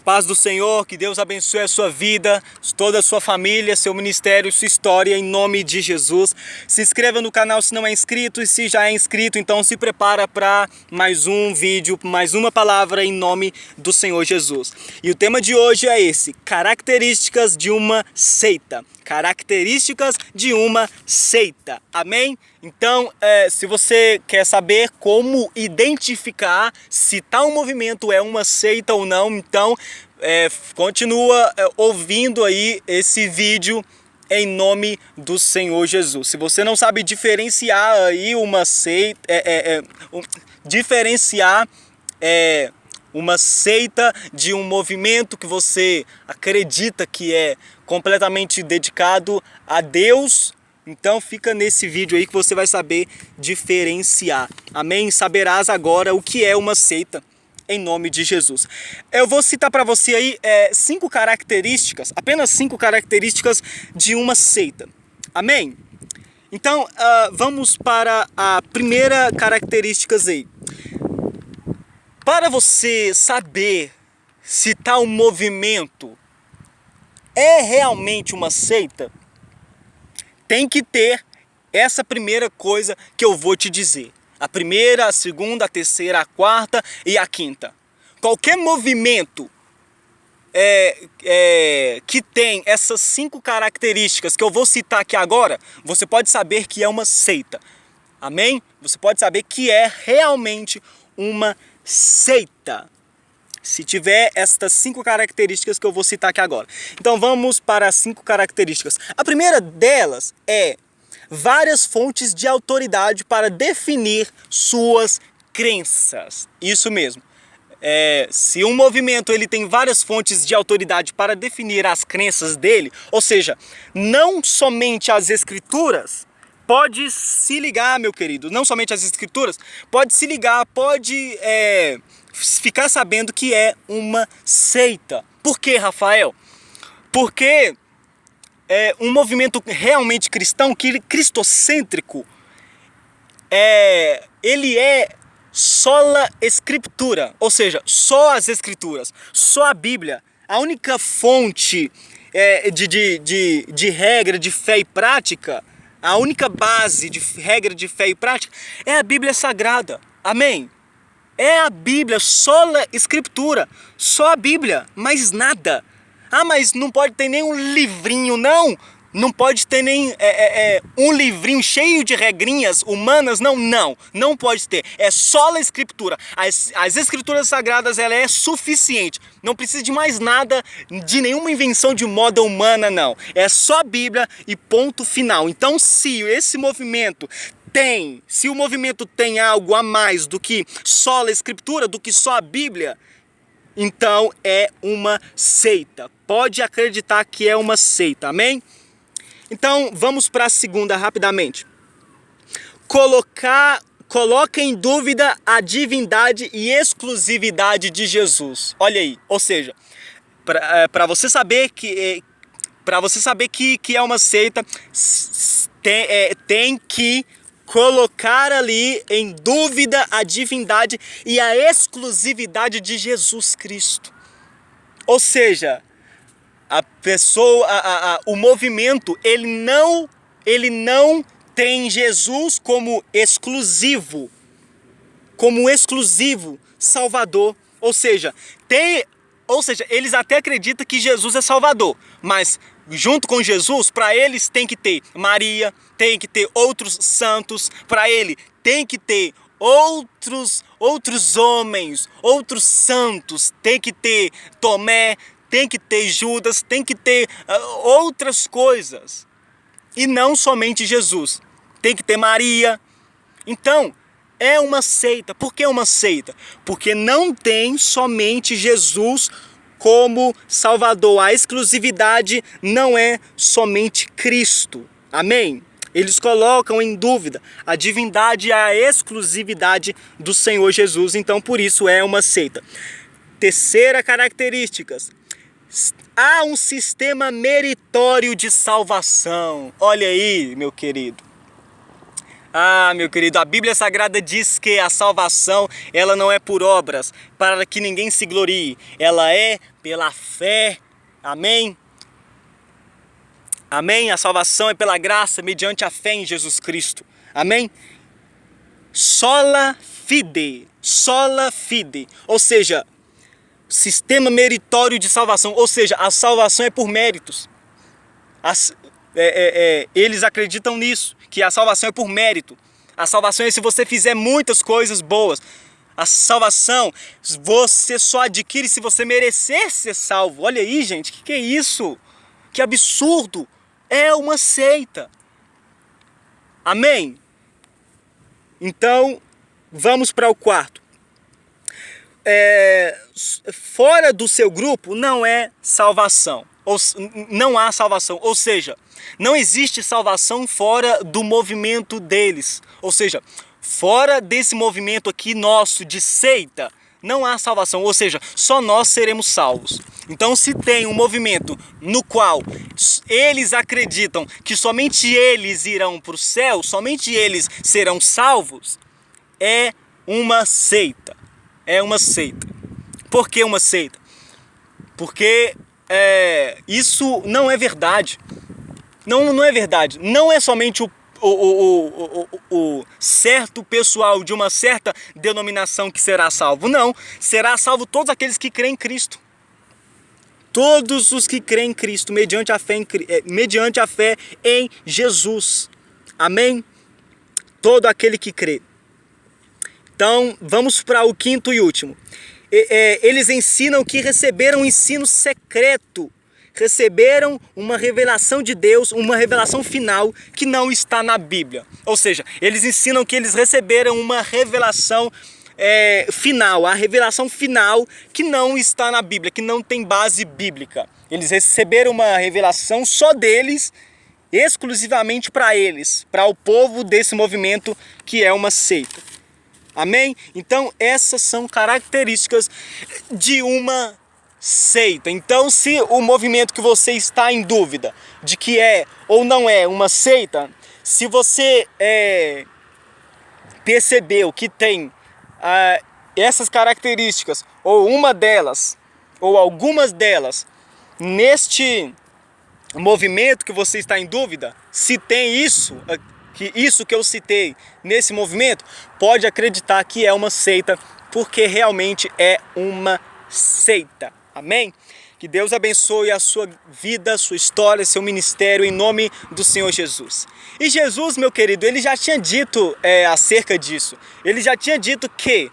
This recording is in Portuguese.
paz do Senhor, que Deus abençoe a sua vida, toda a sua família, seu ministério, sua história, em nome de Jesus. Se inscreva no canal se não é inscrito, e se já é inscrito, então se prepara para mais um vídeo, mais uma palavra em nome do Senhor Jesus. E o tema de hoje é esse: características de uma seita. Características de uma seita. Amém? Então, se você quer saber como identificar se tal movimento é uma seita ou não, então continua ouvindo aí esse vídeo em nome do Senhor Jesus. Se você não sabe diferenciar aí uma seita, uma seita de um movimento que você acredita que é completamente dedicado a Deus, então fica nesse vídeo aí que você vai saber diferenciar. Amém? Saberás agora o que é uma seita, em nome de Jesus. Eu vou citar para você aí 5 características, apenas 5 características de uma seita. Amém? Então, vamos para a primeira característica aí. Para você saber se tal movimento é realmente uma seita, tem que ter essa primeira coisa que eu vou te dizer. A primeira, a segunda, a terceira, a quarta e a quinta. Qualquer movimento que tem essas 5 características que eu vou citar aqui agora, você pode saber que é uma seita. Amém? Você pode saber que é realmente uma seita, se tiver estas 5 características que eu vou citar aqui agora. Então vamos para as 5 características. A primeira delas é várias fontes de autoridade para definir suas crenças. Isso mesmo. Se um movimento ele tem várias fontes de autoridade para definir as crenças dele, ou seja, não somente as escrituras, pode se ligar, meu querido, não somente as escrituras, pode se ligar, pode ficar sabendo que é uma seita. Por quê, Rafael? Porque um movimento realmente cristão, cristocêntrico, ele é sola escritura, ou seja, só as escrituras, só a Bíblia. A única fonte de regra de fé e prática, a única base de regra de fé e prática é a Bíblia Sagrada. Amém? É a Bíblia, sola escritura, só a Bíblia, mais nada. Ah, mas não pode ter nem um livrinho, não? Não pode ter nem um livrinho cheio de regrinhas humanas? Não pode ter. É só a escritura. As escrituras sagradas, ela é suficiente. Não precisa de mais nada, de nenhuma invenção de moda humana, não. É só a Bíblia e ponto final. Então, se o movimento tem algo a mais do que só a escritura, do que só a Bíblia, então é uma seita. Pode acreditar que é uma seita. Amém? Então, vamos para a segunda rapidamente. Coloca em dúvida a divindade e exclusividade de Jesus. Olha aí, ou seja, para você saber que é uma seita, tem que colocar ali em dúvida a divindade e a exclusividade de Jesus Cristo. Ou seja, a pessoa, o movimento, ele não tem Jesus como exclusivo Salvador. Ou seja, eles até acreditam que Jesus é Salvador, mas junto com Jesus, para eles tem que ter Maria, tem que ter outros santos, para ele tem que ter outros homens, outros santos, tem que ter Tomé, tem que ter Judas, tem que ter outras coisas. E não somente Jesus. Tem que ter Maria. Então, é uma seita. Por que uma seita? Porque não tem somente Jesus como Salvador. A exclusividade não é somente Cristo. Amém? Eles colocam em dúvida a divindade e a exclusividade do Senhor Jesus. Então, por isso é uma seita. Terceira característica: há um sistema meritório de salvação. Olha aí, meu querido. Ah, meu querido, a Bíblia Sagrada diz que a salvação, ela não é por obras, para que ninguém se glorie. Ela é pela fé. Amém? Amém? A salvação é pela graça, mediante a fé em Jesus Cristo. Amém? Sola fide. Sola fide. Ou seja, sistema meritório de salvação. Ou seja, a salvação é por méritos. Eles acreditam nisso, que a salvação é por mérito. A salvação é se você fizer muitas coisas boas. A salvação você só adquire se você merecer ser salvo. Olha aí, gente, que é isso? Que absurdo! É uma seita. Amém? Então, vamos para o quarto. Fora do seu grupo não é salvação. Não há salvação. Ou seja, não existe salvação fora do movimento deles. Ou seja, fora desse movimento aqui nosso de seita, não há salvação. Ou seja, só nós seremos salvos. Então, se tem um movimento no qual eles acreditam que somente eles irão para o céu, somente eles serão salvos, é uma seita. É uma seita. Por que uma seita? Porque isso não é verdade. Não é verdade. Não é somente o certo pessoal de uma certa denominação que será salvo. Não. Será salvo todos aqueles que creem em Cristo. Todos os que creem em Cristo, mediante a fé em Jesus. Amém? Todo aquele que crê. Então, vamos para o quinto e último. Eles ensinam que receberam um ensino secreto. Receberam uma revelação de Deus, uma revelação final que não está na Bíblia. Ou seja, eles ensinam que eles receberam uma revelação final, a revelação final que não está na Bíblia, que não tem base bíblica. Eles receberam uma revelação só deles, exclusivamente para eles, para o povo desse movimento que é uma seita. Amém? Então essas são características de uma seita. Então, se o movimento que você está em dúvida de que é ou não é uma seita, se você percebeu que tem essas características, ou uma delas, ou algumas delas, neste movimento que você está em dúvida, se tem isso que eu citei nesse movimento, pode acreditar que é uma seita, porque realmente é uma seita. Amém? Que Deus abençoe a sua vida, a sua história, seu ministério, em nome do Senhor Jesus. E Jesus, meu querido, ele já tinha dito acerca disso. Ele já tinha dito que